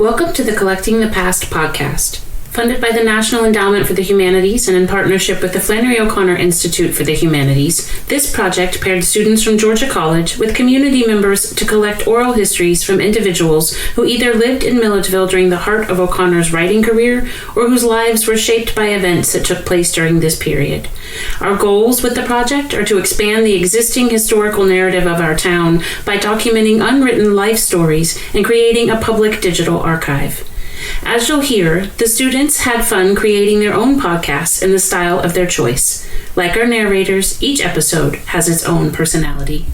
Welcome to the Collecting the Past podcast. Funded by the National Endowment for the Humanities and in partnership with the Flannery O'Connor Institute for the Humanities, this project paired students from Georgia College with community members to collect oral histories from individuals who either lived in Milledgeville during the heart of O'Connor's writing career or whose lives were shaped by events that took place during this period. Our goals with the project are to expand the existing historical narrative of our town by documenting unwritten life stories and creating a public digital archive. As you'll hear, the students had fun creating their own podcasts in the style of their choice. Like our narrators, each episode has its own personality.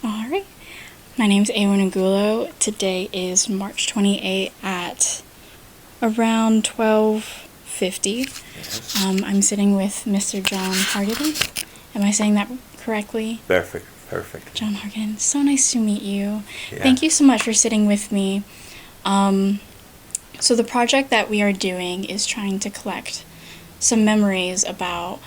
All right. My name's Eowyn Agullo. Today is March 28 at around 12:50. Yes. I'm sitting with Mr. John Hargaden. Am I saying that correctly? Perfect. John Hargaden, so nice to meet you. Yeah. Thank you so much for sitting with me. So the project that we are doing is trying to collect some memories about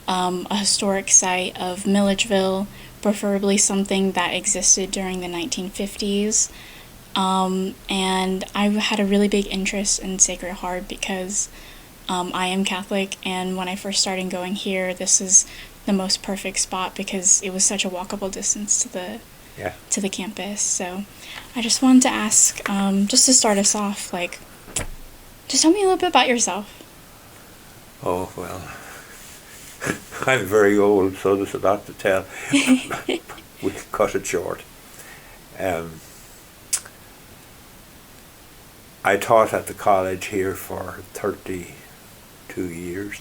a historic site of Milledgeville, preferably something that existed during the 1950s. And I had a really big interest in Sacred Heart because I am Catholic, and when I first started going here, this is the most perfect spot because it was such a walkable distance to the campus. So I just wanted to ask, just to start us off, just tell me a little bit about yourself. Oh, well, I'm very old, so there's a lot to tell. We can cut it short. I taught at the college here for 32 years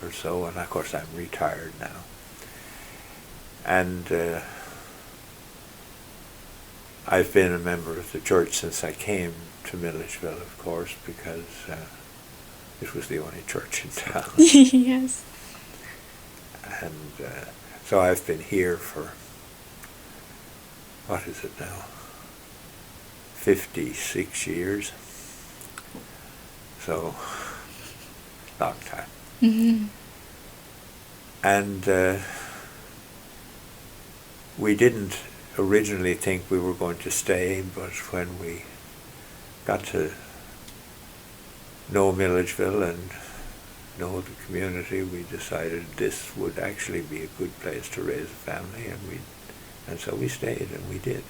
or so, and of course I'm retired now. And I've been a member of the church since I came to Milledgeville, of course, because it was the only church in town. Yes. And so I've been here for, what is it now, 56 years. So, long time. Mm-hmm. And we didn't originally think we were going to stay, but when we got to know Milledgeville and know the community, we decided this would actually be a good place to raise a family, and so we stayed, and we did.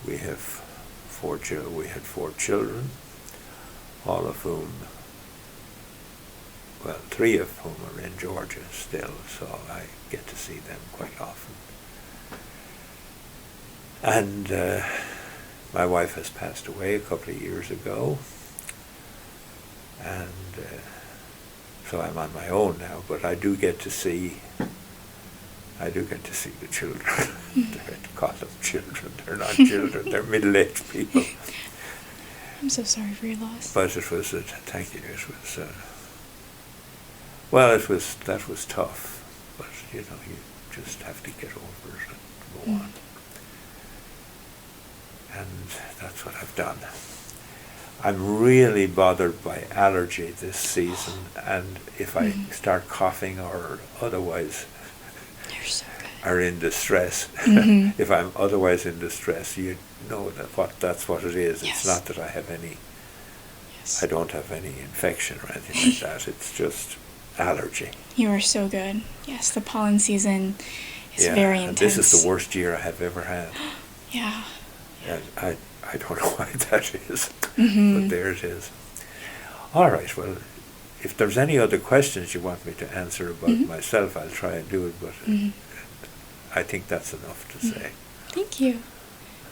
We have four children. We had 4 children, all of whom, well, 3 of whom are in Georgia still, so I get to see them quite often. And my wife has passed away a couple of years ago, and so I'm on my own now, but I do get to see the children. I call them children. They're not children. They're middle-aged people. I'm so sorry for your loss. But it was thank you. It was that was tough, but you just have to get over it and go on. And that's what I've done. I'm really bothered by allergy this season, and if I start coughing or otherwise are in distress, if I'm otherwise in distress, you know that's what it is. Yes. It's not that I have any, Yes. I don't have any infection or anything like that. It's just allergy. You are so good. Yes, the pollen season is very and intense. this is the worst year I have ever had. Yeah. And I don't know why that is, but there it is. All right, well, if there's any other questions you want me to answer about myself, I'll try and do it, but I think that's enough to say. Thank you.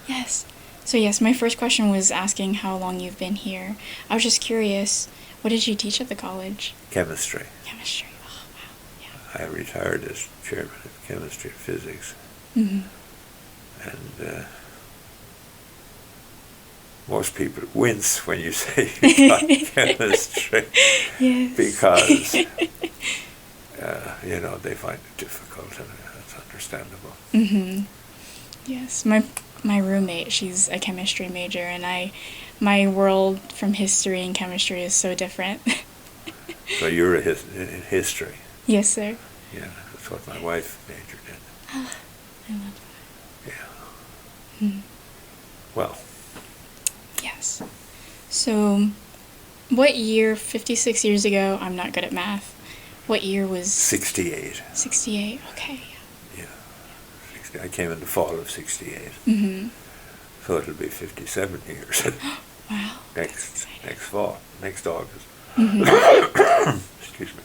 Yes. So yes, my first question was asking how long you've been here. I was just curious, what did you teach at the college? Chemistry. Chemistry. Oh, wow. Yeah. I retired as chairman of chemistry and physics. Mm-hmm. And most people wince when you say you taught chemistry. Yes. Because, they find it difficult, and that's understandable. Mm-hmm. Yes. My roommate, she's a chemistry major, and my world from history and chemistry is so different. So you're in history? Yes, sir. Yeah, that's what my wife majored in. I love that. Yeah. Mm-hmm. well. Yes. So, what year, 56 years ago, I'm not good at math, what year was... 68. 68, okay. Yeah. 60, I came in the fall of 68. Mm-hmm. So it'll be 57 years. Wow. next fall, next August. Mm-hmm. Excuse me.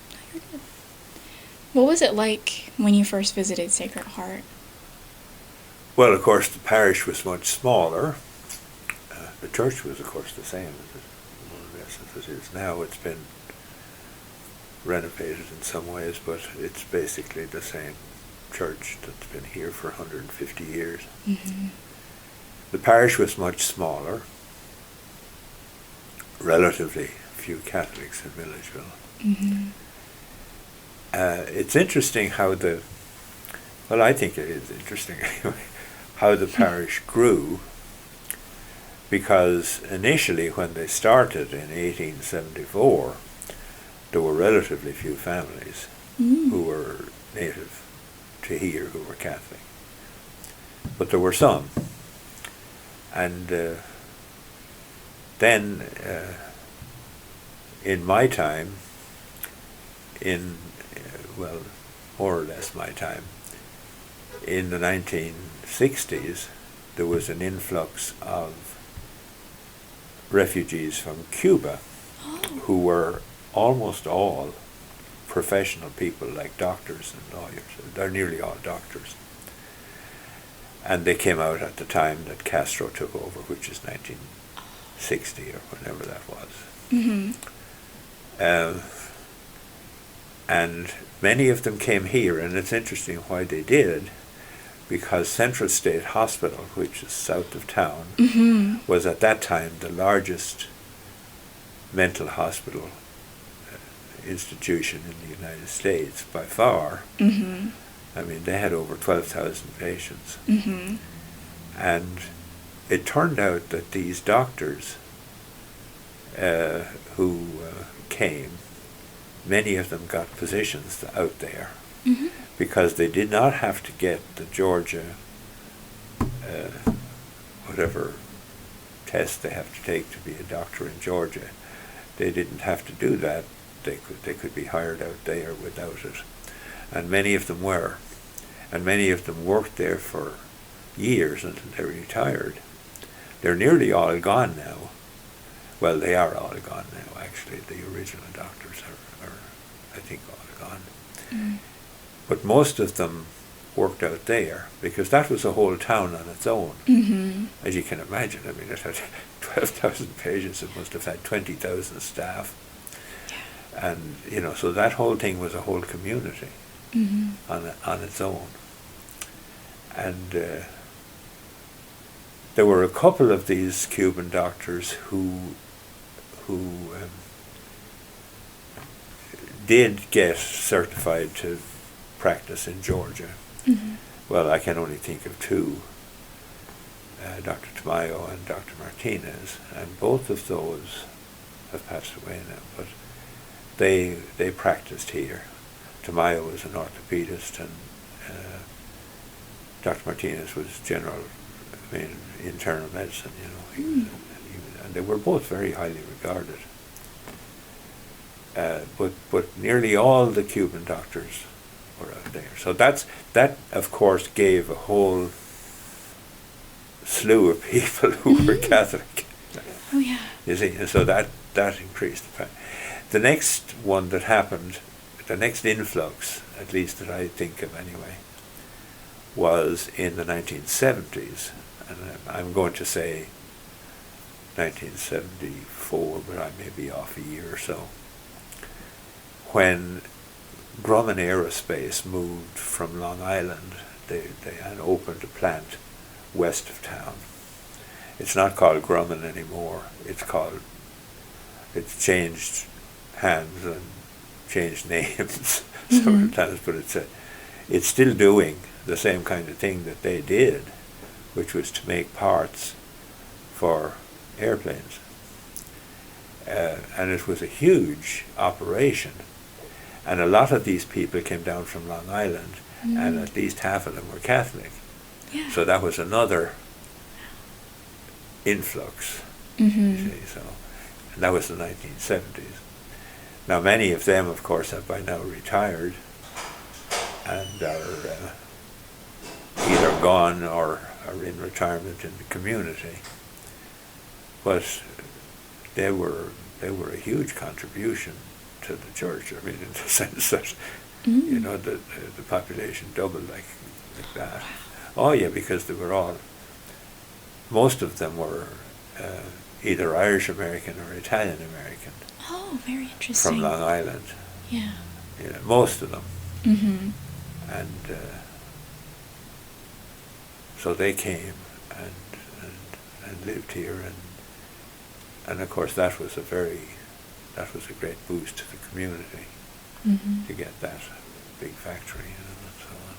What was it like when you first visited Sacred Heart? Well, of course, the parish was much smaller. The church was, of course, the same as it is now. It's been renovated in some ways, but it's basically the same church that's been here for 150 years. Mm-hmm. The parish was much smaller. Relatively few Catholics in Milledgeville. Mm-hmm. It's interesting how I think it is interesting anyway, how the parish grew, because initially when they started in 1874, there were relatively few families who were native to here who were Catholic. But there were some. And then in my time, more or less my time, in the 1960s, there was an influx of refugees from Cuba who were almost all professional people like doctors and lawyers. They're nearly all doctors. And they came out at the time that Castro took over, which is 1960 or whenever that was. Mm-hmm. And many of them came here, and it's interesting why they did, because Central State Hospital, which is south of town, Mm-hmm. was at that time the largest mental hospital institution in the United States by far. Mm-hmm. I mean, they had over 12,000 patients. Mm-hmm. And it turned out that these doctors who came, many of them got positions out there Mm-hmm. because they did not have to get the Georgia, whatever test they have to take to be a doctor in Georgia. They didn't have to do that. They could be hired out there without it. And many of them were. And many of them worked there for years until they retired. They're nearly all gone now. Well, they are all gone now, actually. The original doctors are I think, all gone. Mm. But most of them worked out there, because that was a whole town on its own. Mm-hmm. As you can imagine, I mean, it had 12,000 patients, it must have had 20,000 staff. Yeah. And, you know, so that whole thing was a whole community Mm-hmm. on its own. And there were a couple of these Cuban doctors who did get certified to practice in Georgia. Mm-hmm. Well, I can only think of two, Dr. Tamayo and Dr. Martinez, and both of those have passed away now, but they practiced here. Tamayo was an orthopedist, and Dr. Martinez was internal medicine, you know. He was, and they were both very highly regarded. But nearly all the Cuban doctors were out there. So that of course gave a whole slew of people who were Catholic. Oh yeah. You see, and so that increased. The next one that happened, the next influx, at least that I think of anyway, was in the 1970s, and I'm going to say 1974, but I may be off a year or so, when Grumman Aerospace moved from Long Island. They had opened a plant west of town. It's not called Grumman anymore. It's changed hands and changed names several times, but it's still doing the same kind of thing that they did, which was to make parts for airplanes. And it was a huge operation. And a lot of these people came down from Long Island, and at least half of them were Catholic. Yeah. So that was another influx. Mm-hmm. You see, so, and that was the 1970s. Now, many of them, of course, have by now retired and are either gone or are in retirement in the community. But they were a huge contribution to the church. I mean, in the sense that you know the population doubled like that. Oh yeah, because they were all. Most of them were either Irish American or Italian American. Oh, very interesting. From Long Island. Yeah. You know, most of them. Mm-hmm. And so they came and lived here, and of course that was a great boost to the community to get that big factory, you know, and so on.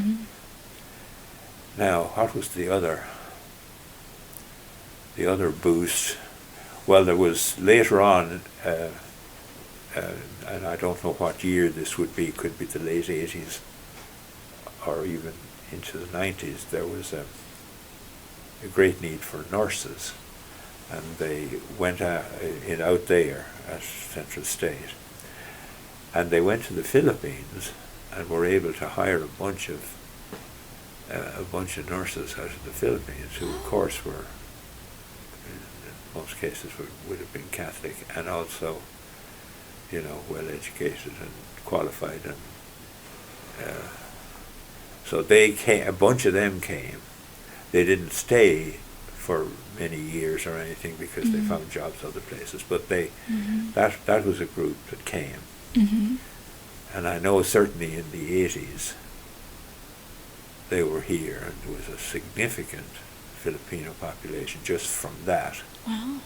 Mm-hmm. Now, what was the other boost? Well, there was later on, and I don't know what year this would be, could be the late 80s or even into the 90s, there was a great need for nurses, and they went out there at Central State, and they went to the Philippines and were able to hire a bunch of nurses out of the Philippines, who of course were, in most cases, would have been Catholic and also, you know, well educated and qualified, and so they came. A bunch of them came. They didn't stay for many years or anything because they found jobs other places, but they that was a group that came. Mm-hmm. And I know certainly in the 80s they were here, and there was a significant Filipino population just from that. Wow.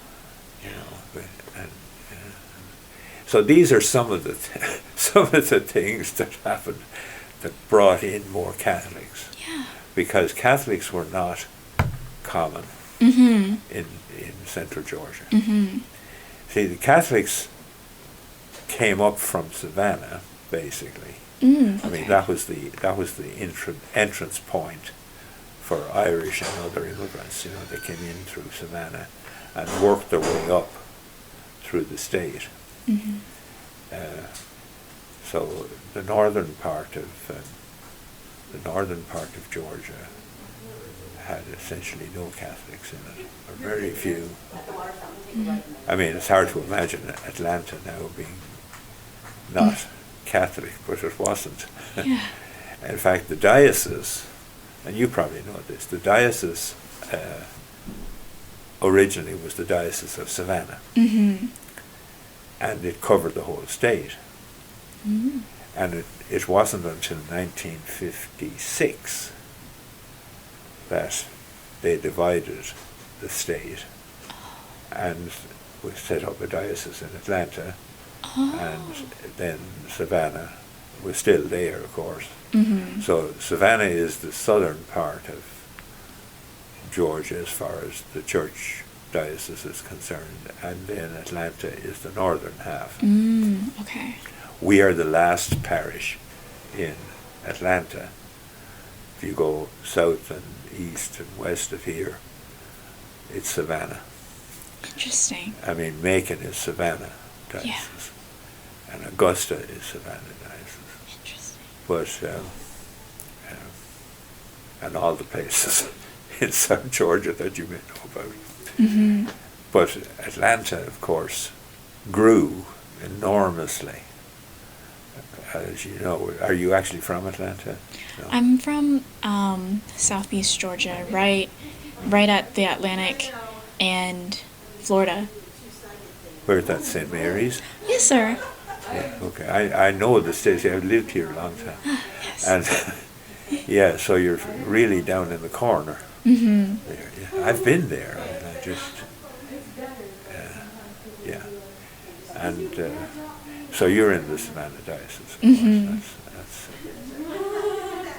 You know, and so these are some of the things that happened that brought in more Catholics. Yeah. Because Catholics were not common Mm-hmm. in central Georgia. Mm-hmm. See, the Catholics came up from Savannah, basically. Okay. I mean, that was the entrance point for Irish and other immigrants. You know, they came in through Savannah and worked their way up through the state. Mm-hmm. So the northern part of Georgia had essentially no Catholics in it, or very few. I mean, it's hard to imagine Atlanta now being not Catholic, but it wasn't. Yeah. In fact, the diocese, and you probably know this, the diocese originally was the Diocese of Savannah, and it covered the whole state. And it wasn't until 1956 that they divided the state and we set up a diocese in Atlanta, and then Savannah was still there, of course. So Savannah is the southern part of Georgia as far as the church diocese is concerned, and then Atlanta is the northern half. Okay. We are the last parish in Atlanta. If you go south and east and west of here, it's Savannah. Interesting. I mean, Macon is Savannah diocese, and Augusta is Savannah diocese. Interesting. But and all the places in South Georgia that you may know about. But Atlanta, of course, grew enormously. As you know, are you actually from Atlanta? No. I'm from southeast Georgia, right at the Atlantic and Florida. Where's that, St. Mary's? Yes, sir. Yeah, okay. I know the state. I've lived here a long time. Yes. And yeah, so you're really down in the corner. There, yeah. I've been there. I mean, I just, yeah. And so you're in the Savannah diocese, of course.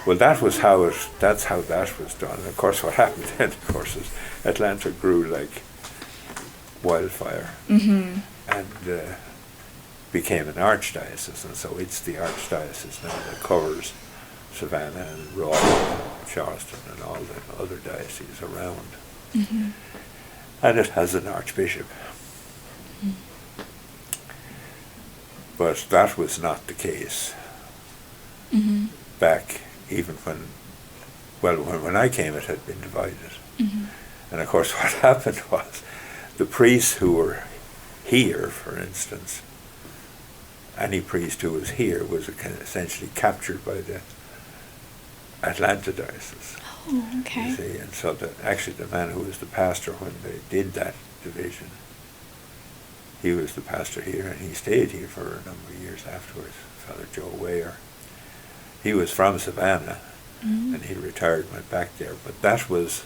Well, that's how that was done. And of course, what happened then, of course, is Atlanta grew like wildfire, and became an archdiocese, and so it's the archdiocese now that covers Savannah and Raleigh, and Charleston, and all the other dioceses around. and it has an archbishop. But that was not the case back even when I came, it had been divided. And of course what happened was the priests who were here, for instance, any priest who was here was essentially captured by the Atlanta diocese. Oh, okay. You see, and so actually the man who was the pastor when they did that division, he was the pastor here, and he stayed here for a number of years afterwards, Father Joe Weyer. He was from Savannah, and he retired and went back there, but that was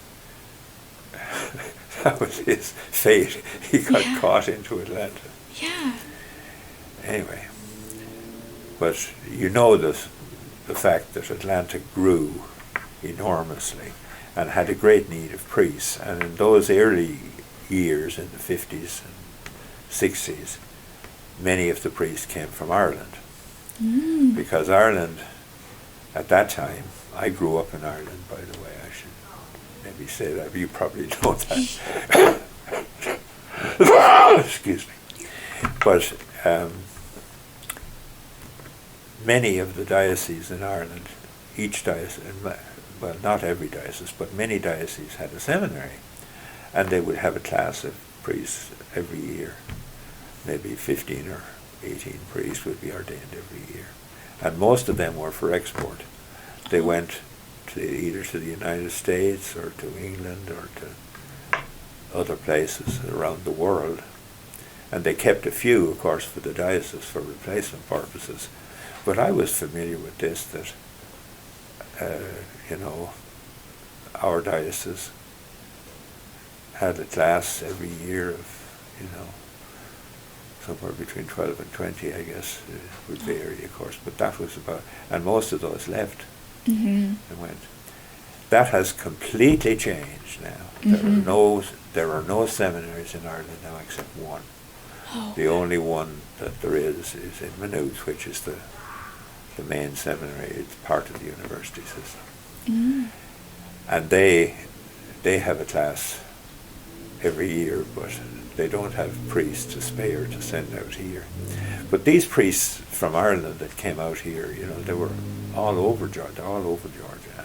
that was his fate. He got caught into Atlanta. Yeah. Anyway, but you know the fact that Atlanta grew enormously and had a great need of priests, and in those early years, in the 50s and 60s, many of the priests came from Ireland. Because Ireland, at that time, I grew up in Ireland, by the way, I should maybe say that, but you probably know that. Excuse me. But many of the dioceses in Ireland, each diocese, well, not every diocese, but many dioceses had a seminary, and they would have a class of priests every year. Maybe 15 or 18 priests would be ordained every year. And most of them were for export. They went either to the United States or to England or to other places around the world. And they kept a few, of course, for the diocese for replacement purposes. But I was familiar with this, that, our diocese had a class every year of, somewhere between 12 and 20, I guess. It would vary, of course, but that was about, and most of those left and went. That has completely changed now. There are no seminaries in Ireland now except one. The only one that there is in Maynooth, which is the main seminary. It's part of the university system. And they have a class every year, but they don't have priests to spare to send out here. But these priests from Ireland that came out here, they were all over Georgia,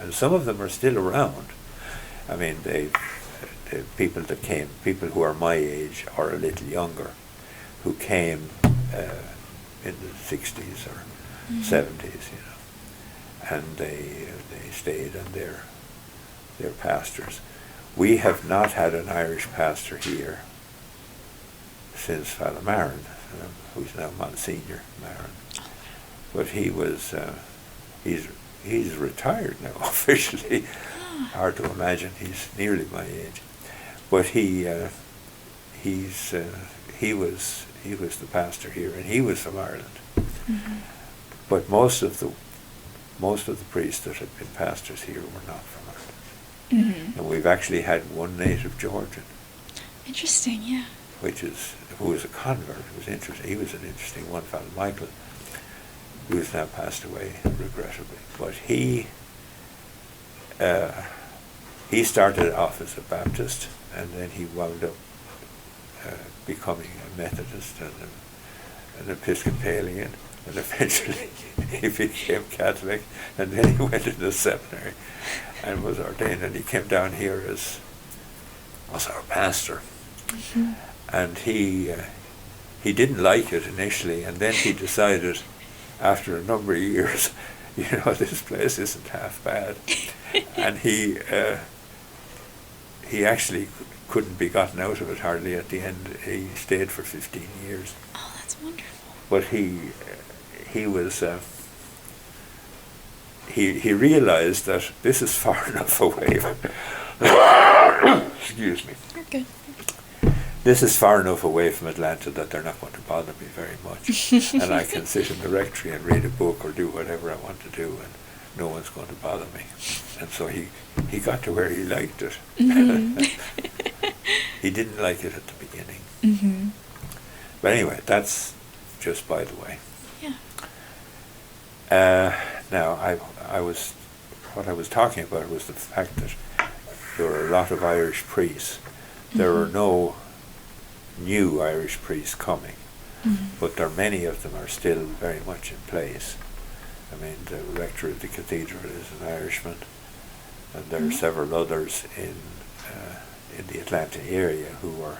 and some of them are still around. I mean, the people that came, people who are my age or a little younger, who came in the 60s or 70s, and they stayed, and they're pastors. We have not had an Irish pastor here since Father Marin, who's now Monsignor Marin. But he was, he's retired now officially. Hard to imagine, he's nearly my age. But he was the pastor here, and he was from Ireland. But most of the priests that had been pastors here were not from Ireland. And we've actually had one native Georgian. Interesting, yeah. Who was a convert. It was interesting. He was an interesting one, Father Michael, who has now passed away, regrettably. But he started off as a Baptist, and then he wound up becoming a Methodist and an Episcopalian, and eventually he became Catholic, and then he went into the seminary and was ordained, and he came down here as our pastor. And he didn't like it initially, and then he decided, after a number of years, this place isn't half bad. And he actually couldn't be gotten out of it hardly at the end. He stayed for 15 years. Oh, that's wonderful. But he was he realized that this is far enough away. Excuse me. You're good. This is far enough away from Atlanta that they're not going to bother me very much. And I can sit in the rectory and read a book or do whatever I want to do, and no one's going to bother me. And so he got to where he liked it. He didn't like it at the beginning. But anyway, that's just by the way. Yeah. Now, what I was talking about was the fact that there were a lot of Irish priests there are no new Irish priests coming, but many of them are still very much in place. I mean, the rector of the cathedral is an Irishman, and there are several others in the Atlanta area who are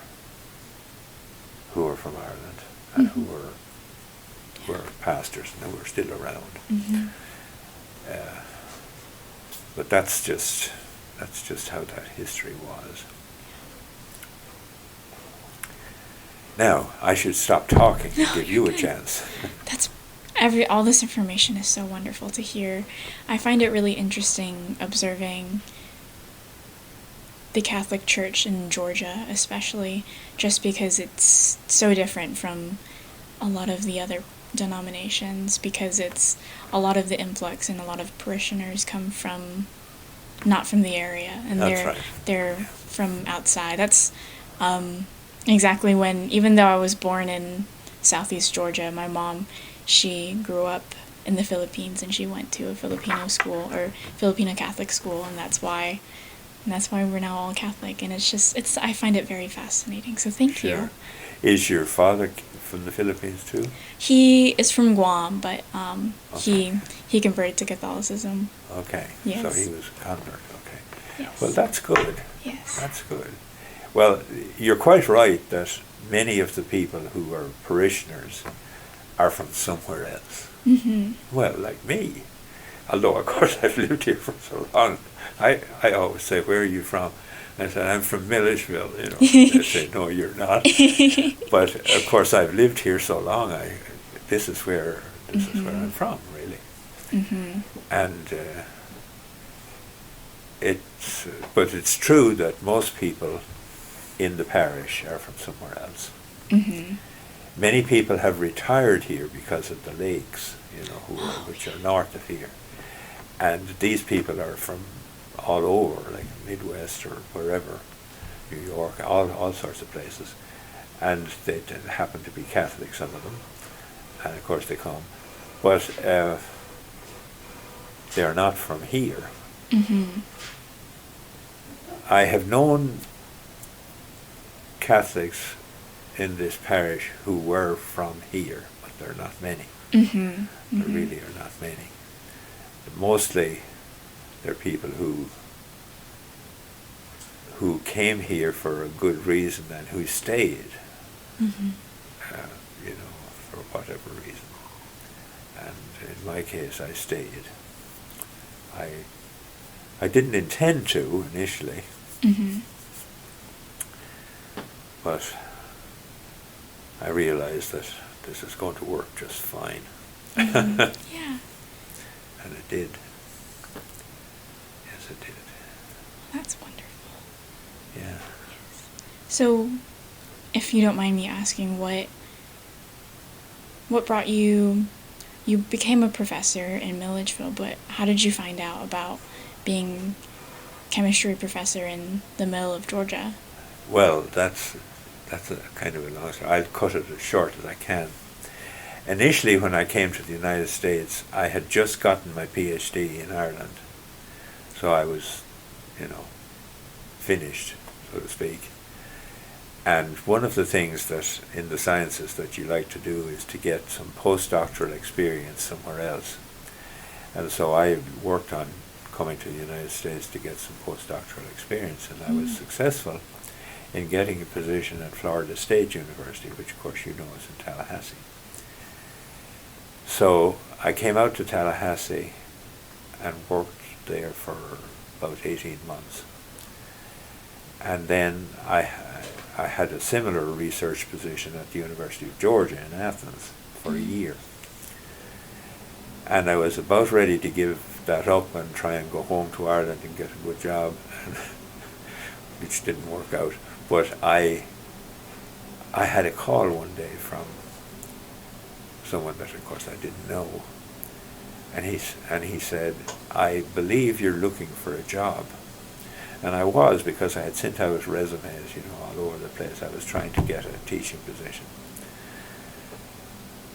from Ireland and who were pastors and who are still around. But that's just how that history was. Now I should stop talking and give you a chance. All this information is so wonderful to hear. I find it really interesting observing the Catholic Church in Georgia, especially, just because it's so different from a lot of the other denominations, because it's a lot of the influx and a lot of parishioners come from not from the area, and they're from outside. That's exactly when, even though I was born in Southeast Georgia, my mom, she grew up in the Philippines, and she went to a Filipino school, or Filipino Catholic school, and that's why we're now all Catholic. And I find it very fascinating. So thank you. Is your father from the Philippines too? He is from Guam, but he converted to Catholicism. Okay. Yes. So he was a convert. Okay. Yes. Well, that's good. Yes. That's good. Well, you're quite right that many of the people who are parishioners are from somewhere else. Well, like me. Although, of course, I've lived here for so long. I always say, "Where are you from?" I said, "I'm from Milledgeville." They say, "No, you're not." But of course, I've lived here so long. This is where I'm from, really. And it's true that most people in the parish are from somewhere else. Many people have retired here because of the lakes, which are north of here. And these people are from all over, like Midwest or wherever, New York, all sorts of places. And they happen to be Catholic, some of them. And of course they come. But they're not from here. I have known Catholics in this parish who were from here, but there are not many. There really are not many. Mostly they're people who came here for a good reason and who stayed, for whatever reason. And in my case, I stayed. I didn't intend to initially, but I realized that this is going to work just fine. Yeah. And it did. Yes, it did. That's wonderful. Yeah. Yes. So, if you don't mind me asking, what brought you became a professor in Milledgeville, but how did you find out about being chemistry professor in the middle of Georgia? Well, that's a kind of a long story. I'll cut it as short as I can. Initially, when I came to the United States, I had just gotten my PhD in Ireland. So I was, finished, so to speak. And one of the things that in the sciences that you like to do is to get some postdoctoral experience somewhere else. And so I worked on coming to the United States to get some postdoctoral experience, and I was successful in getting a position at Florida State University, which of course you know is in Tallahassee. So I came out to Tallahassee and worked there for about 18 months. And then I had a similar research position at the University of Georgia in Athens for a year. And I was about ready to give that up and try and go home to Ireland and get a good job, which didn't work out. But I had a call one day from someone that, of course, I didn't know. And he said, "I believe you're looking for a job." And I was, because I had sent out resumes, all over the place. I was trying to get a teaching position,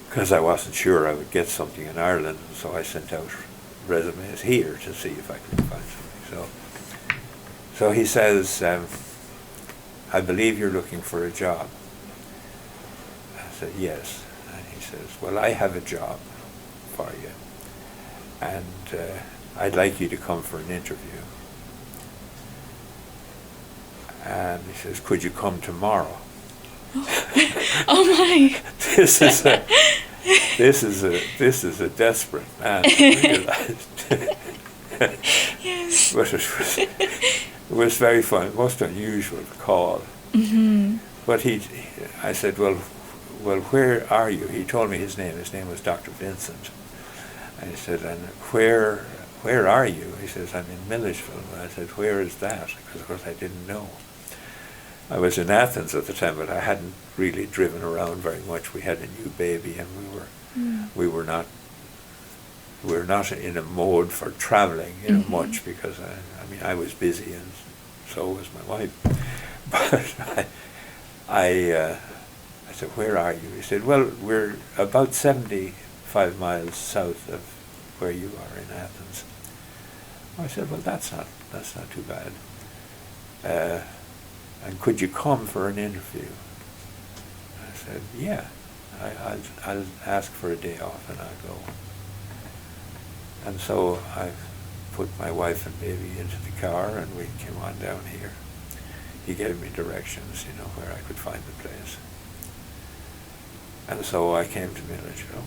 because I wasn't sure I would get something in Ireland, and so I sent out resumes here to see if I could find something. So he says, I believe you're looking for a job. I said, yes. And he says, well, I have a job for you, and I'd like you to come for an interview. And he says, could you come tomorrow? Oh my! This is a desperate man. Yes. But it was very fun, most unusual call. Mm-hmm. But I said, well, where are you? He told me his name. His name was Dr. Vincent. And he said, and where are you? He says, I'm in Milledgeville. And I said, where is that? Because of course I didn't know. I was in Athens at the time, but I hadn't really driven around very much. We had a new baby, and we were not in a mode for traveling, much, because I was busy, and so was my wife. But I said, where are you? He said, well, we're about 75 miles south of where you are in Athens. I said, well, that's not too bad. And could you come for an interview? I said, yeah, I'll ask for a day off and I'll go. And so I put my wife and baby into the car and we came on down here. He gave me directions, where I could find the place. And so I came to Milledgeville.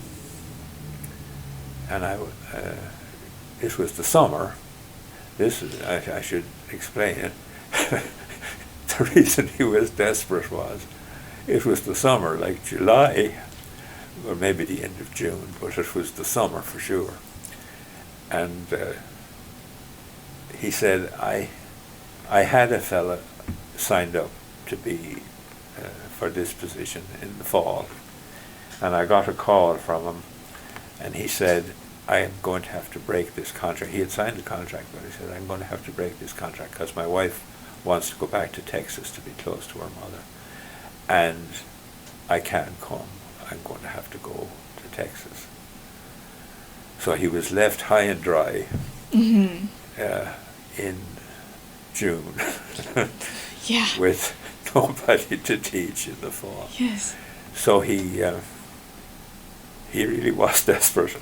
And this was the summer. I should explain it. The reason he was desperate was, it was the summer, like July, or maybe the end of June, but it was the summer for sure. And he said, I had a fella signed up to be for this position in the fall, and I got a call from him, and he said, I am going to have to break this contract. He had signed the contract, but he said, I'm going to have to break this contract because my wife wants to go back to Texas to be close to her mother, and I can't come. I'm going to have to go to Texas. So he was left high and dry in June Yeah. with nobody to teach in the fall. Yes. So he really was desperate.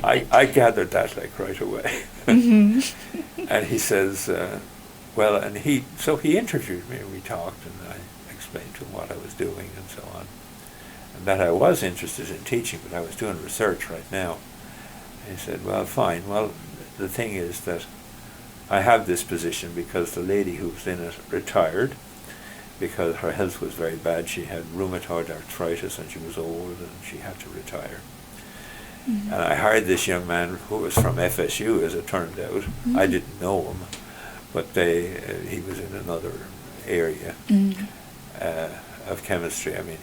I gathered that right away. Mm-hmm. And he says, so he interviewed me and we talked, and I explained to him what I was doing and so on. And that I was interested in teaching, but I was doing research right now. And he said, well, fine. Well, the thing is that I have this position because the lady who was in it retired because her health was very bad. She had rheumatoid arthritis and she was old and she had to retire. Mm-hmm. And I hired this young man who was from FSU, as it turned out. Mm-hmm. I didn't know him, but he was in another area of chemistry. I mean,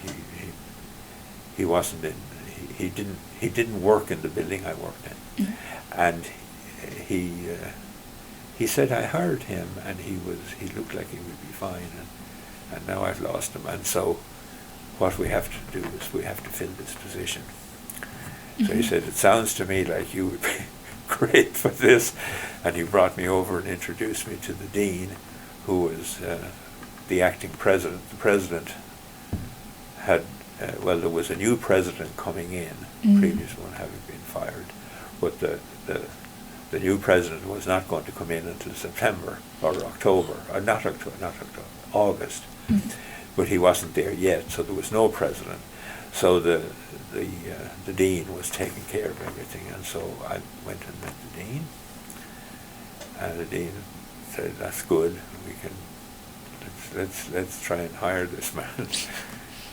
he wasn't in. He didn't work in the building I worked in, and he said I hired him, and he looked like he would be fine, and now I've lost him, and so what we have to do is we have to fill this position. So he said, it sounds to me like you would be great for this, and he brought me over and introduced me to the dean, who was the acting president. The president had, there was a new president coming in, the previous one having been fired, but the new president was not going to come in until September or October, not October, August. But he wasn't there yet, so there was no president. So the dean was taking care of everything, and so I went and met the dean, and the dean said, "That's good. We can let's try and hire this man."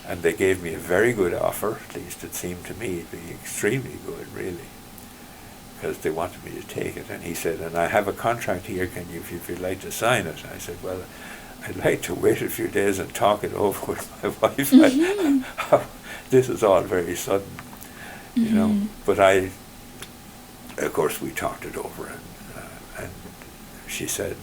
And they gave me a very good offer. At least it seemed to me to be extremely good, really, because they wanted me to take it. And he said, "And I have a contract here. Can you, if you'd like to sign it?" And I said, "Well, I'd like to wait a few days and talk it over with my wife." This is all very sudden, you know. But of course, we talked it over, and she said,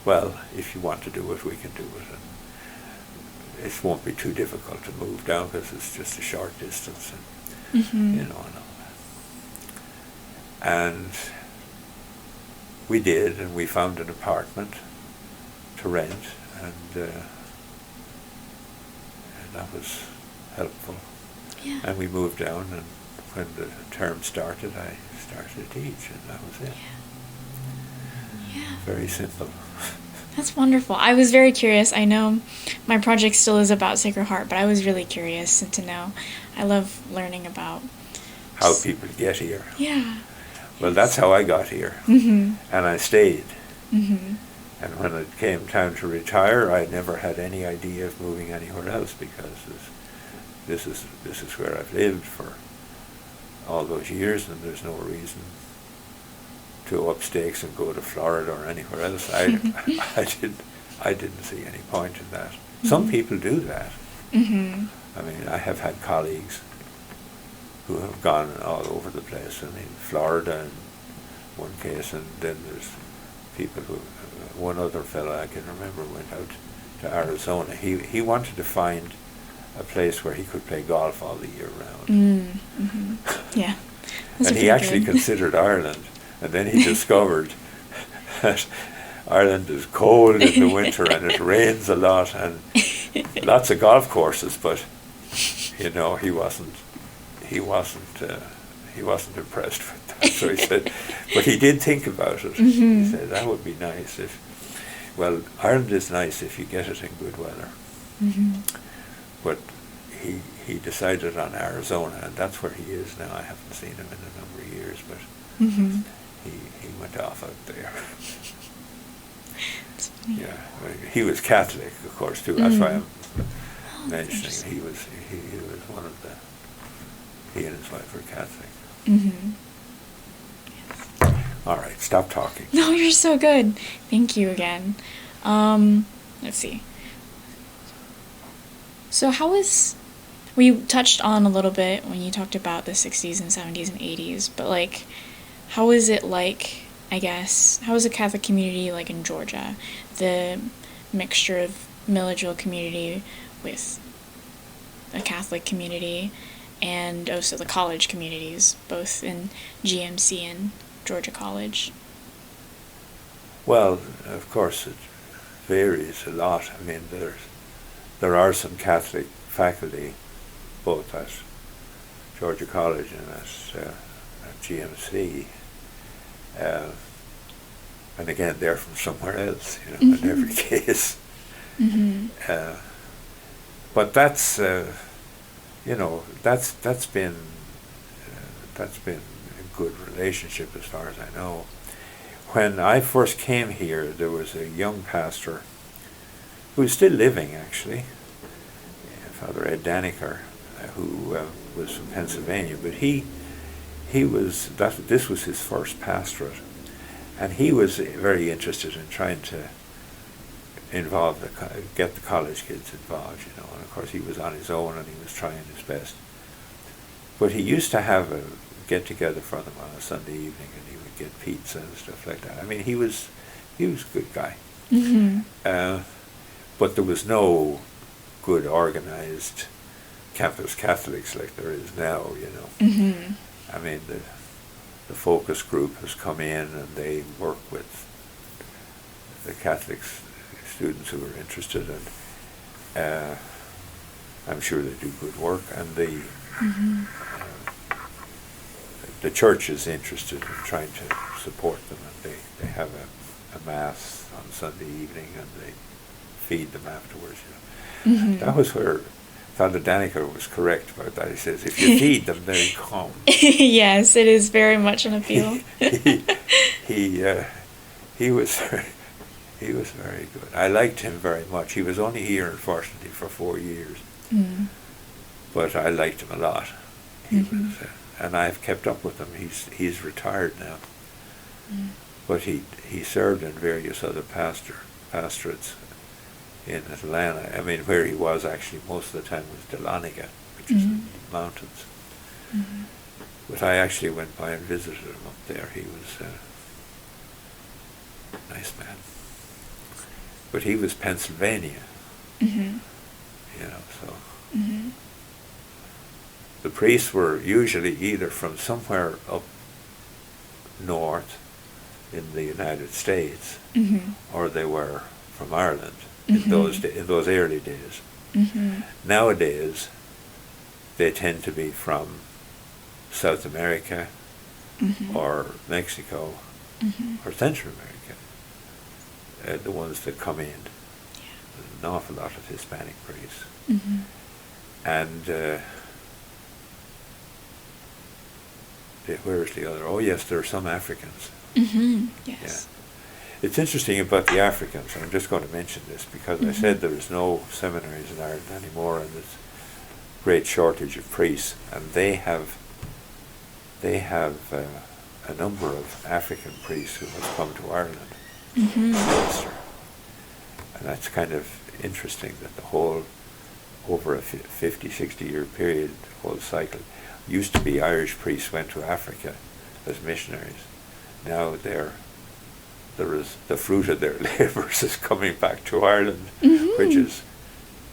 "Well, if you want to do it, we can do it. And it won't be too difficult to move down because it's just a short distance, and you know, and all that." And we did, and we found an apartment to rent, and that was helpful. Yeah. And we moved down, and when the term started, I started to teach, and that was it. Yeah. Very simple. That's wonderful. I was very curious. I know my project still is about Sacred Heart, but I was really curious to know. I love learning about How people get here. Yeah. Well, that's how I got here. Mm-hmm. And I stayed. Mm-hmm. And when it came time to retire, I never had any idea of moving anywhere else, because this is where I've lived for all those years, and there's no reason to up stakes and go to Florida or anywhere else. I didn't see any point in that. Mm-hmm. Some people do that. Mm-hmm. I mean, I have had colleagues who have gone all over the place. I mean, Florida in one case, and then there's people who, one other fellow I can remember went out to Arizona. He wanted to find a place where he could play golf all the year round. Mm-hmm. Yeah. And he actually considered Ireland, and then he discovered that Ireland is cold in the winter and it rains a lot and lots of golf courses, but you know, he wasn't impressed with that. So he said, but he did think about it. Mm-hmm. He said that would be nice well, Ireland is nice if you get it in good weather. Mm-hmm. But he decided on Arizona, and that's where he is now. I haven't seen him in a number of years, but Mm-hmm. he went off out there. That's funny. Yeah, he was Catholic, of course, too. That's why I'm mentioning he was one of he and his wife were Catholic. Mm-hmm. All right, stop talking. No, you're so good. Thank you again. Let's see. So we touched on a little bit when you talked about the 60s and 70s and 80s, but like, how is it like, I guess, how is the Catholic community like in Georgia? The mixture of Milledgeville community with a Catholic community, and also the college communities, both in GMC and Georgia College. Well, of course, it varies a lot. I mean, there are some Catholic faculty, both at Georgia College and at GMC, and again, they're from somewhere else, you know, Mm-hmm. in every case. Mm-hmm. But that's, you know, that's been a good relationship as far as I know. When I first came here, there was a young pastor who is still living, actually, Father Ed Daniker, who was from Pennsylvania, but this was his first pastorate, and he was very interested in trying to get the college kids involved, you know, and of course he was on his own and he was trying his best. But he used to have a get-together for them on a Sunday evening, and he would get pizza and stuff like that. I mean, he was a good guy. Mm-hmm. But there was no good organized campus Catholics like there is now, you know. Mm-hmm. I mean, the focus group has come in and they work with the Catholic students who are interested, and I'm sure they do good work, and the church is interested in trying to support them, and they have a mass on Sunday evening and they feed them afterwards, you know. Mm-hmm. That was where Father Daniker was correct about that. He says, if you feed them, they come. Yes, it is very much an appeal. He was very good. I liked him very much. He was only here, unfortunately, for 4 years. Mm. But I liked him a lot. He Mm-hmm. was, and I've kept up with him. He's retired now. Mm. But he served in various other pastorates in Atlanta. I mean, where he was actually most of the time was Dahlonega, which is in the mountains. Mm-hmm. But I actually went by and visited him up there. He was a nice man. But he was Pennsylvania, Mm-hmm. you know, so. Mm-hmm. The priests were usually either from somewhere up north in the United States, Mm-hmm. or they were from Ireland Mm-hmm. in those early days. Mm-hmm. Nowadays, they tend to be from South America Mm-hmm. or Mexico Mm-hmm. or Central America, the ones that come in. Yeah. There's an awful lot of Hispanic priests. Mm-hmm. And where is the other? Oh yes, there are some Africans. Mm-hmm. Yes. Yeah. It's interesting about the Africans, and I'm just going to mention this because I said there is no seminaries in Ireland anymore, and there's great shortage of priests, and they have a number of African priests who have come to Ireland Mm-hmm. to minister. And that's kind of interesting that the whole, over a 50, 60 year period, the whole cycle, used to be Irish priests went to Africa as missionaries. Now there is the fruit of their labours is coming back to Ireland, Mm-hmm. which is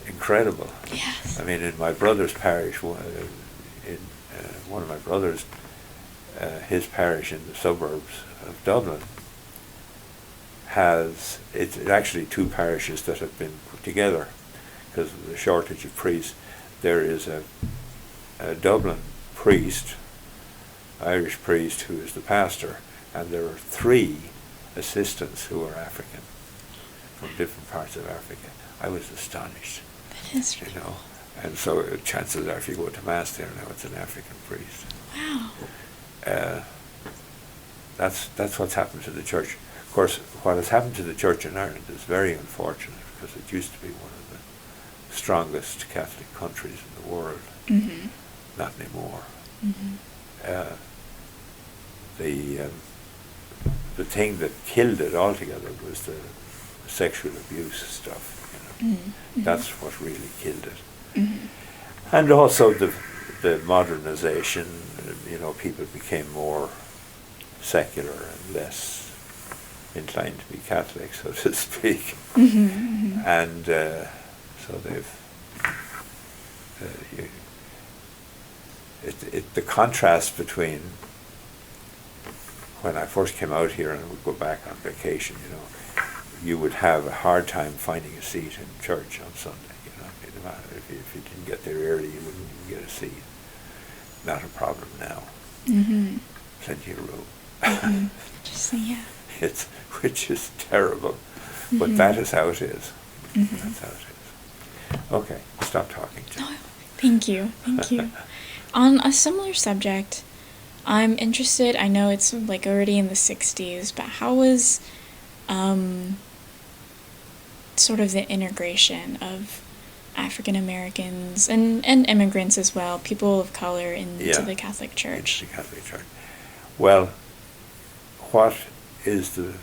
incredible. Yes. I mean, in my brother's parish, one of my brothers, his parish in the suburbs of Dublin it's actually two parishes that have been put together because of the shortage of priests. There is a Dublin priest, Irish priest, who is the pastor, and there are 3 assistants who are African from different parts of Africa. I was astonished. That is really Cool. And so chances are if you go to Mass there now, it's an African priest. Wow. That's what's happened to the church. Of course, what has happened to the church in Ireland is very unfortunate because it used to be one of the strongest Catholic countries in the world. Mm-hmm. Not anymore. Mm-hmm. The thing that killed it altogether was the sexual abuse stuff. Mm-hmm. That's what really killed it. Mm-hmm. And also the modernization. People became more secular and less inclined to be Catholic, so to speak. Mm-hmm. Mm-hmm. And so they've the contrast between when I first came out here and would go back on vacation, you would have a hard time finding a seat in church on Sunday. If you didn't get there early, you wouldn't even get a seat. Not a problem now. Mm-hmm. Plenty of room. Mm-hmm. Interesting, yeah. Which is terrible, but Mm-hmm. that is how it is. Mm-hmm. That's how it is. Okay, stop talking. Oh, thank you. On a similar subject, I'm interested, I know it's already in the 60s, but how was sort of the integration of African Americans and immigrants as well, people of color into the Catholic Church? Into the Catholic Church. Well, what is the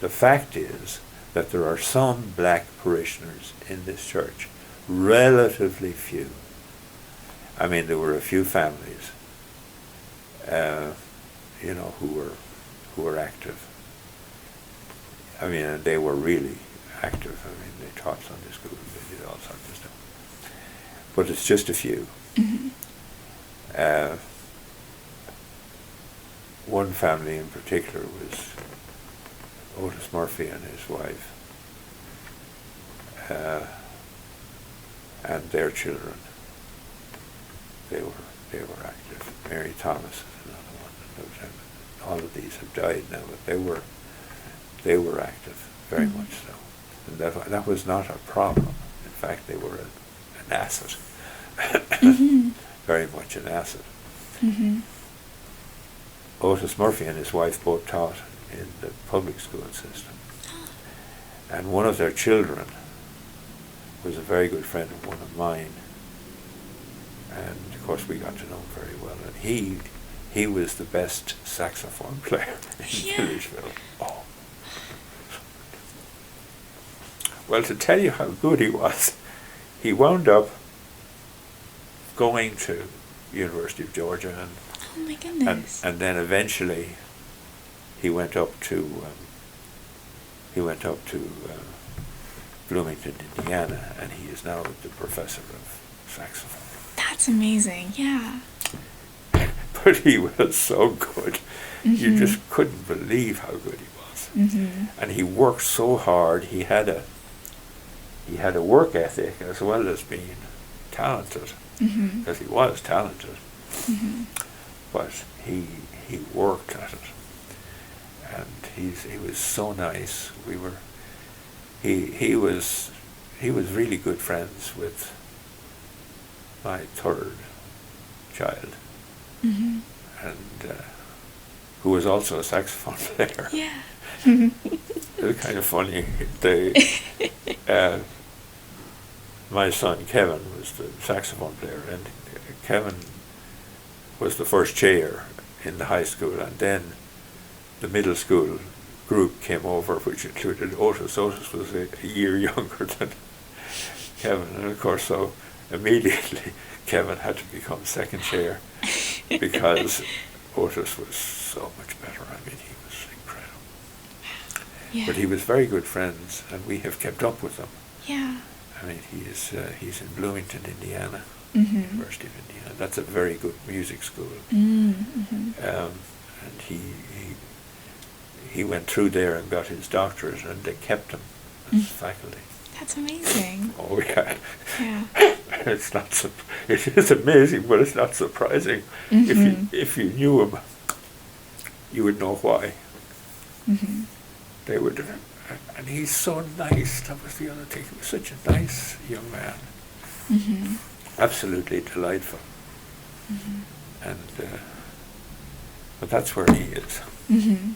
fact is that there are some black parishioners in this church, relatively few. I mean, there were a few families, who were active. I mean, and they were really active. I mean, they taught Sunday school, they did all sorts of stuff. But it's just a few. Mm-hmm. One family in particular was Otis Murphy and his wife, and their children. They were active. Mary Thomas is another one. All of these have died now, but they were active, very Mm-hmm. much so. And that was not a problem. In fact, they were an asset. Mm-hmm. Very much an asset. Mm-hmm. Otis Murphy and his wife both taught in the public school system. And one of their children was a very good friend of one of mine. And of course we got to know him very well. And he was the best saxophone player in Milledgeville. Oh. Well, to tell you how good he was, he wound up going to University of Georgia and Oh my goodness. and then eventually he went up to Bloomington, Indiana, and he is now the professor of saxophone. That's amazing, yeah. But he was so good. Mm-hmm. You just couldn't believe how good he was. Mm-hmm. And he worked so hard. He had he had a work ethic as well as being talented, because he was talented. But he worked at it, and he was so nice. He was really good friends with my third child, and who was also a saxophone player. Yeah. It was kind of funny. My son Kevin was the saxophone player, and Kevin was the first chair in the high school, and then the middle school group came over, which included Otis. Otis was a year younger than Kevin, and of course, so immediately Kevin had to become second chair because Otis was so much better. I mean, he was incredible. Yeah. But he was very good friends, and we have kept up with him. Yeah. I mean, he's in Bloomington, Indiana, Mm-hmm. University of Indiana. That's a very good music school. Mm-hmm. And he went through there and got his doctorate, and they kept him as faculty. That's amazing. Oh yeah. Yeah. It's not. It is amazing, but it's not surprising. If you knew him, you would know why. Mm-hmm. They would, and he's so nice. That was the other thing. He was such a nice young man. Mm-hmm. Absolutely delightful. Mm-hmm. And but that's where he is. Mm-hmm.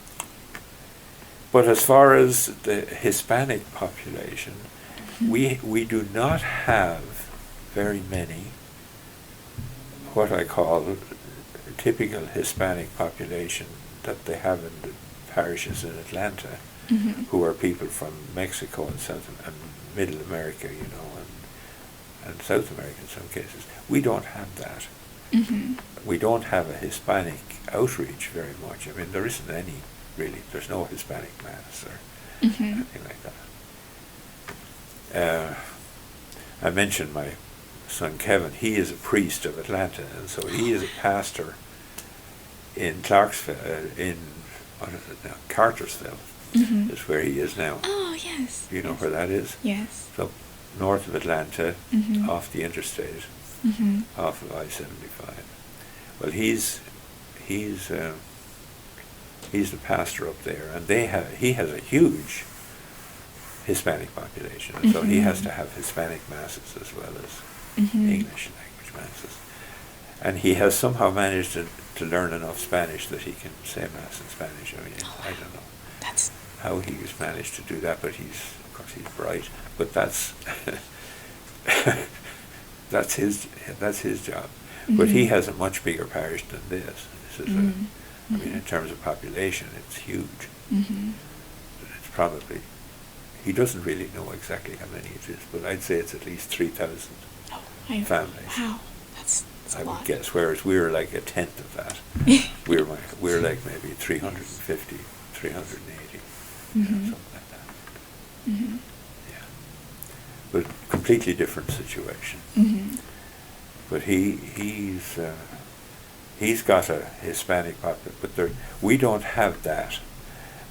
But as far as the Hispanic population, we do not have very many what I call typical Hispanic population that they have in the parishes in Atlanta, who are people from Mexico and South and Middle America, you know, and South America in some cases. We don't have that. We don't have a Hispanic outreach very much. I mean, there isn't any, really. There's no Hispanic mass or anything like that. I mentioned my son Kevin. He is a priest of Atlanta, and so he is a pastor in Clarksville, in, what is it now, Cartersville is where he is now. Oh, yes. You know where that is? Yes. So north of Atlanta, off the interstate, off of I-75. Well, he's the pastor up there, and he has a huge Hispanic population, and so he has to have Hispanic masses as well as English language masses. And he has somehow managed to learn enough Spanish that he can say mass in Spanish. I mean, I don't know how he's managed to do that, but of course he's bright. But that's that's his job. But he has a much bigger parish than this. This is I mean, in terms of population, it's huge. It's probably, he doesn't really know exactly how many it is, but I'd say it's at least 3,000 families. Wow, that's I a lot. would guess, whereas we're like a tenth of that. we're like maybe 350, 380, something like that. Yeah, but completely different situation. But he's got a Hispanic population, but we don't have that.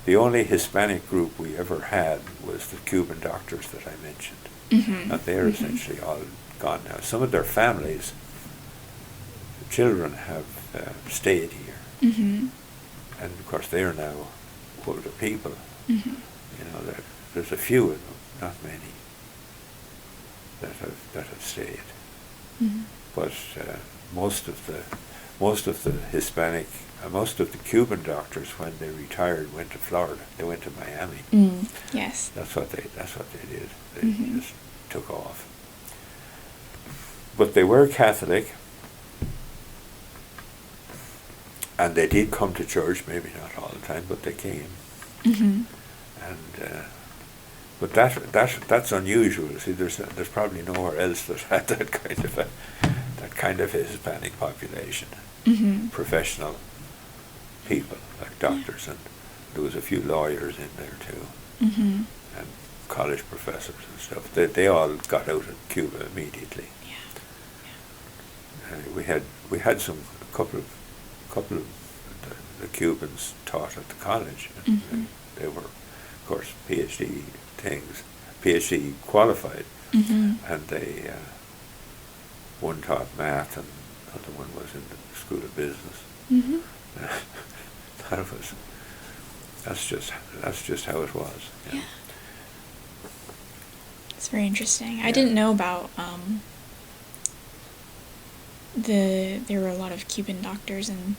The only Hispanic group we ever had was the Cuban doctors that I mentioned, and they're essentially all gone now. Some of their families, the children have stayed here, and of course they're now older people. You know, there's a few of them, not many, that have stayed. But most of the Hispanic, most of the Cuban doctors, when they retired, went to Florida. They went to Miami. Yes. That's what they did. They just took off. But they were Catholic, and they did come to church. Maybe not all the time, but they came. And but that's unusual. See, there's probably nowhere else that had that kind of a Hispanic population. Professional people like doctors, and there was a few lawyers in there too, and college professors and stuff. They all got out of Cuba immediately. We had a couple of the Cubans taught at the college. And they were, of course, PhD things, PhD qualified, Mm-hmm. and they one taught math and the other one was in the School of Business. Mm-hmm. That's just how it was. Yeah. It's very interesting. I didn't know about there were a lot of Cuban doctors and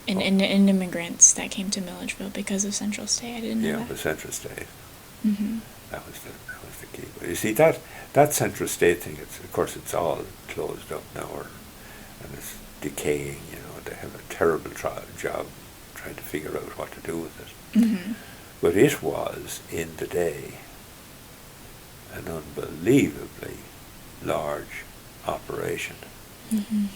immigrants that came to Milledgeville because of Central State. I didn't know that. The Central State. Mm-hmm. That was the key. But you see, that Central State thing, of course it's all closed up now, and it's decaying. They have a terrible job trying to figure out what to do with it. Mm-hmm. But it was, in the day, an unbelievably large operation. Mm-hmm.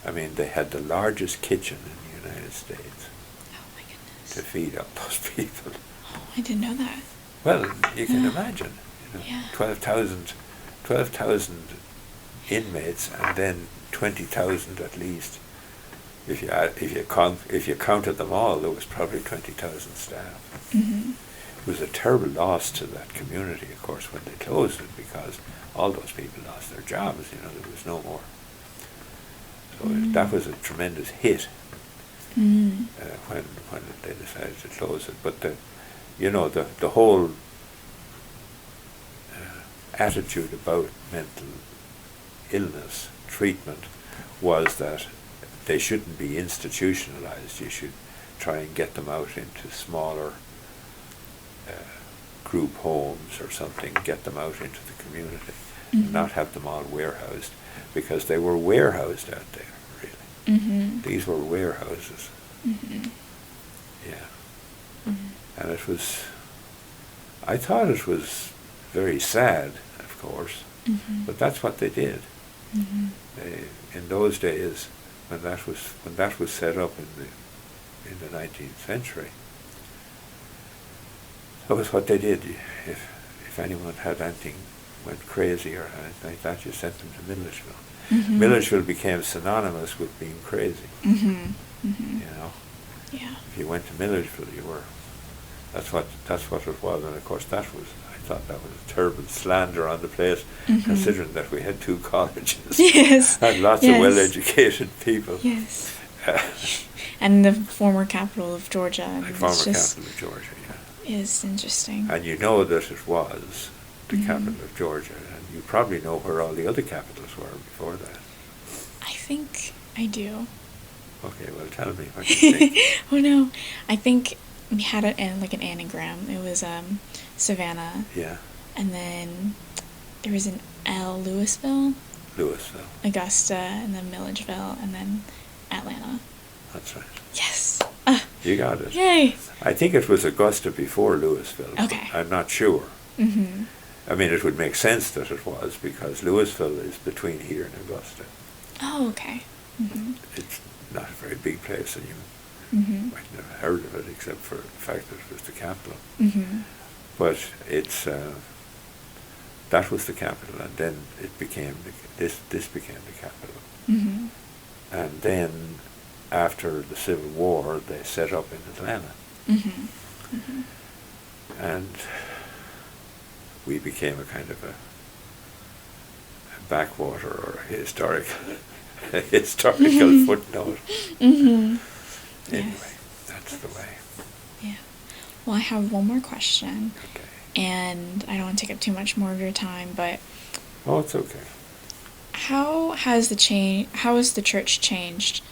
I mean, they had the largest kitchen in the United States. Oh my goodness. To feed up those people. Oh, I didn't know that. Well, you can imagine, Yeah. 12,000 inmates, and then 20,000 at least. If you counted them all, there was probably 20,000 staff. Mm-hmm. It was a terrible loss to that community, of course, when they closed it, because all those people lost their jobs. There was no more. So that was a tremendous hit when they decided to close it. But the whole attitude about mental illness treatment was that they shouldn't be institutionalized. You should try and get them out into smaller group homes or something, get them out into the community, and not have them all warehoused, because they were warehoused out there, really. Mm-hmm. These were warehouses. Mm-hmm. Yeah. Mm-hmm. And I thought it was very sad, of course, but that's what they did. Mm-hmm. In those days, when that was set up in the 19th century, that was what they did. If anyone had anything, went crazy or anything like that, you sent them to Milledgeville. Mm-hmm. Milledgeville became synonymous with being crazy. Mm-hmm. Mm-hmm. Yeah. If you went to Milledgeville, you were. That's what it was, and of course I thought that was a terrible slander on the place, considering that we had two colleges. Yes. And lots of well-educated people. Yes. And the former capital of Georgia. Capital of Georgia, yeah. Is interesting. And you know that it was the capital of Georgia, and you probably know where all the other capitals were before that. I think I do. Okay, well, tell me what you think. Oh no, I think we had an anagram. It was Savannah. Yeah. And then there was an L, Louisville, Augusta, and then Milledgeville, and then Atlanta. That's right. Yes. You got it. Yay. I think it was Augusta before Louisville. Okay. I'm not sure. Mm-hmm. I mean, it would make sense that it was, because Louisville is between here and Augusta. Oh, okay. Mm-hmm. It's not a very big place, and you might never heard of it except for the fact that it was the capital. Mm-hmm. But it's that was the capital, and then it became this became the capital. Mm-hmm. And then after the Civil War, they set up in Atlanta. Mm-hmm. Mm-hmm. And we became a kind of a backwater or a historical footnote. Mm-hmm. Anyway, that's the way. Yeah. Well, I have one more question. Okay. And I don't want to take up too much more of your time, but Oh, it's okay. how has the church changed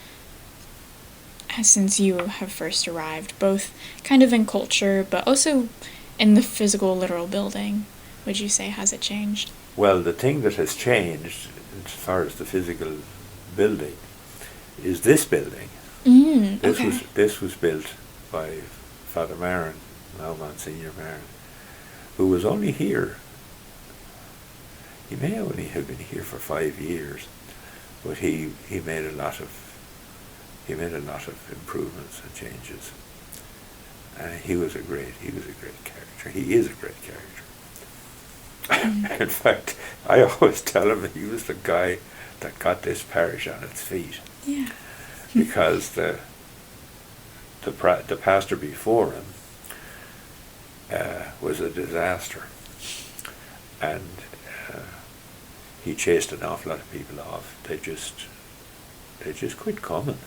since you have first arrived, both kind of in culture, but also in the physical, literal building? Would you say, has it changed? Well, the thing that has changed as far as the physical building is this building. This was built by Father Marin, now Monsignor Marin, who was only here. He may only have been here for 5 years, but he made a lot of improvements and changes. And he was a great character. He is a great character. In fact, I always tell him that he was the guy that got this parish on its feet. Yeah. Because the pastor before him was a disaster. and he chased an awful lot of people off. They just quit coming.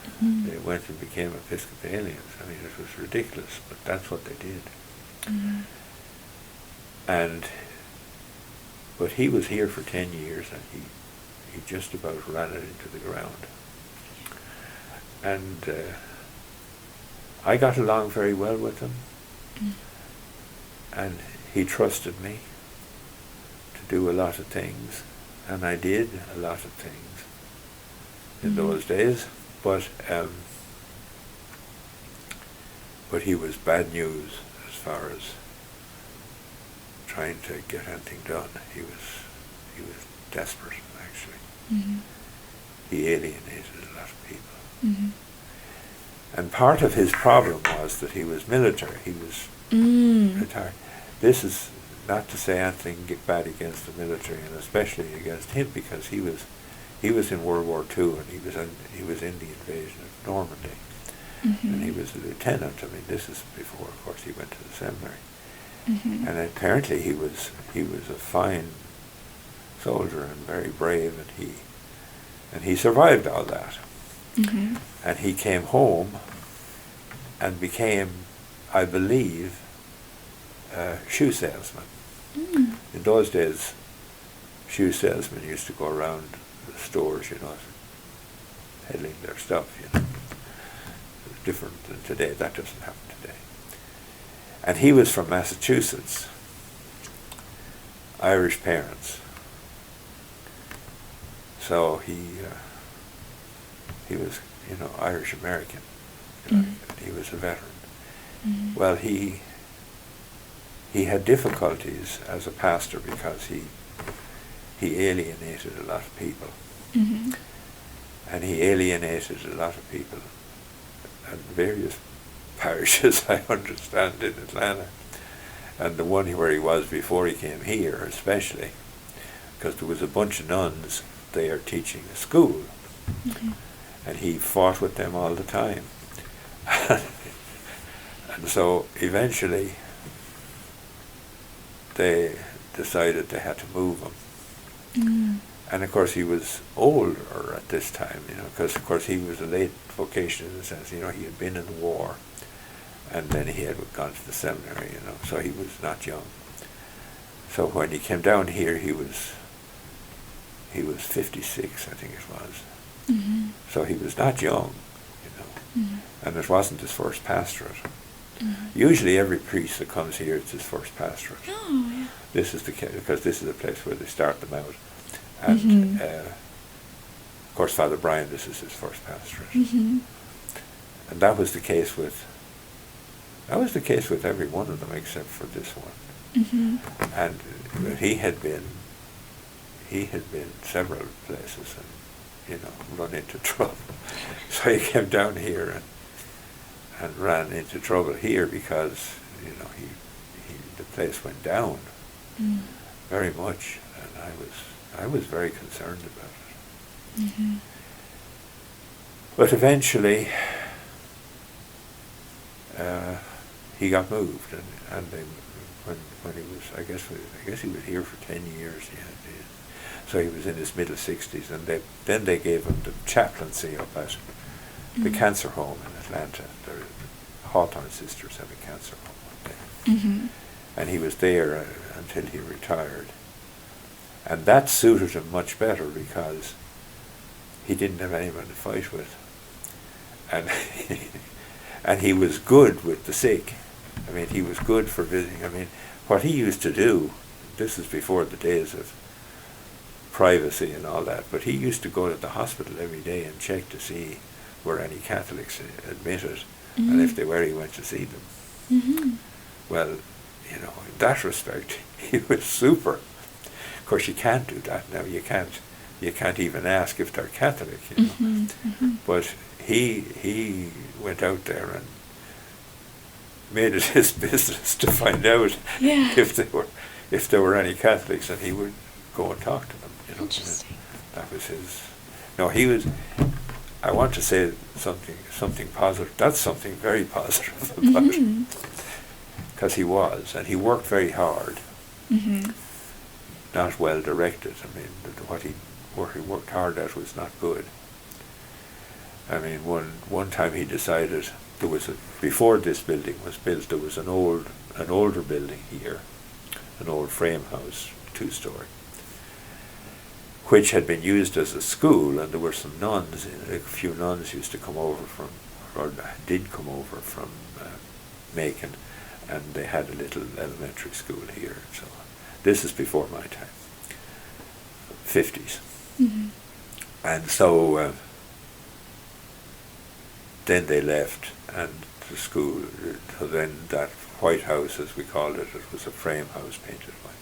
Mm-hmm. They went and became Episcopalians. I mean, it was ridiculous, but that's what they did. Mm-hmm. But he was here for 10 years, and he just about ran it into the ground. And I got along very well with him, and he trusted me to do a lot of things, and I did a lot of things in those days, but he was bad news as far as trying to get anything done. He was desperate, actually. Mm-hmm. He alienated a lot of people. Mm-hmm. And part of his problem was that he was military. He was retired. This is not to say anything bad against the military, and especially against him, because he was in World War II, and he was in the invasion of Normandy, Mm-hmm. and he was a lieutenant. I mean, this is before, of course, he went to the seminary. Mm-hmm. And apparently he was a fine soldier and very brave, and he survived all that. Mm-hmm. And he came home and became, I believe, a shoe salesman. Mm. In those days, shoe salesmen used to go around the stores, peddling their stuff, It was different than today. That doesn't happen today. And he was from Massachusetts, Irish parents. So he was, Irish American. He was a veteran. Mm-hmm. Well, he had difficulties as a pastor because he alienated a lot of people. Mm-hmm. And he alienated a lot of people at various parishes, I understand, in Atlanta. And the one where he was before he came here, especially, because there was a bunch of nuns there teaching a school. Mm-hmm. And he fought with them all the time. And so eventually they decided they had to move him. Mm. And of course he was older at this time, because of course he was a late vocation in the sense, he had been in the war, and then he had gone to the seminary, so he was not young. So when he came down here, he was 56, I think it was. Mm-hmm. So he was not young, Mm-hmm. and it wasn't his first pastorate. Mm-hmm. Usually every priest that comes here, it's his first pastorate. Oh, yeah. This is because this is the place where they start them out. And Mm-hmm. of course, Father Brian, this is his first pastorate. Mm-hmm. And that was the case with every one of them except for this one. Mm-hmm. And he had been several places and run into trouble. So he came down here and ran into trouble here because the place went down very much, and I was very concerned about it. Mm-hmm. But eventually he got moved, and they, when he was, I guess he was here for 10 years. So he was in his middle 60s, and then they gave him the chaplaincy up at the cancer home in Atlanta. The Hawthorne Sisters have a cancer home up there. Mm-hmm. And he was there until he retired. And that suited him much better because he didn't have anyone to fight with. And and he was good with the sick. I mean, he was good for visiting. I mean, what he used to do, this is before the days of privacy and all that, but he used to go to the hospital every day and check to see were any Catholics admitted, and if they were, he went to see them. Mm-hmm. Well, in that respect, he was super. Of course, you can't do that now. You can't even ask if they're Catholic, Mm-hmm. Mm-hmm. But he went out there and made it his business to find out if there were any Catholics, and he would go and talk to them. Interesting. That was his. No, he was. I want to say something positive. That's something very positive about him, because he was, and he worked very hard. Mm-hmm. not well directed. I mean, what he worked hard at was not good. I mean, one time he decided before this building was built, there was an older building here, an old frame house, 2-story, which had been used as a school, and there were some nuns. A few nuns used to come over did come over from Macon, and they had a little elementary school here. So this is before my time, 50s. Mm-hmm. And so then they left, and the school, so then that White House, as we called it, it was a frame house painted white.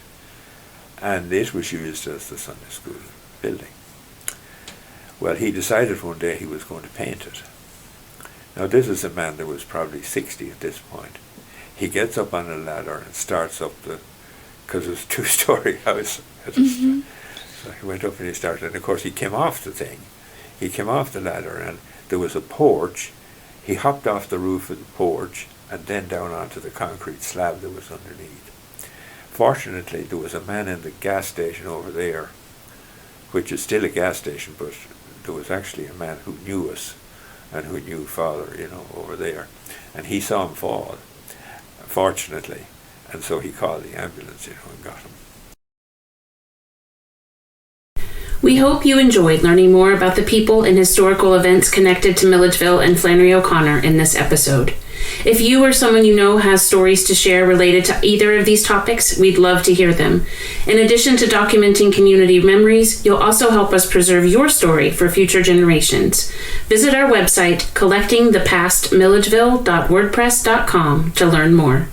And it was used as the Sunday school building. Well, he decided one day he was going to paint it. Now, this is a man that was probably 60 at this point. He gets up on a ladder and starts up because it was a 2-story house. Mm-hmm. So he went up and he started, and of course he came off the thing. He came off the ladder, and there was a porch. He hopped off the roof of the porch and then down onto the concrete slab that was underneath. Fortunately, there was a man in the gas station over there, which is still a gas station, but there was actually a man who knew us and who knew Father, over there. And he saw him fall, fortunately, and so he called the ambulance, and got him. We hope you enjoyed learning more about the people and historical events connected to Milledgeville and Flannery O'Connor in this episode. If you or someone you know has stories to share related to either of these topics, we'd love to hear them. In addition to documenting community memories, you'll also help us preserve your story for future generations. Visit our website, collectingthepastmilledgeville.wordpress.com, to learn more.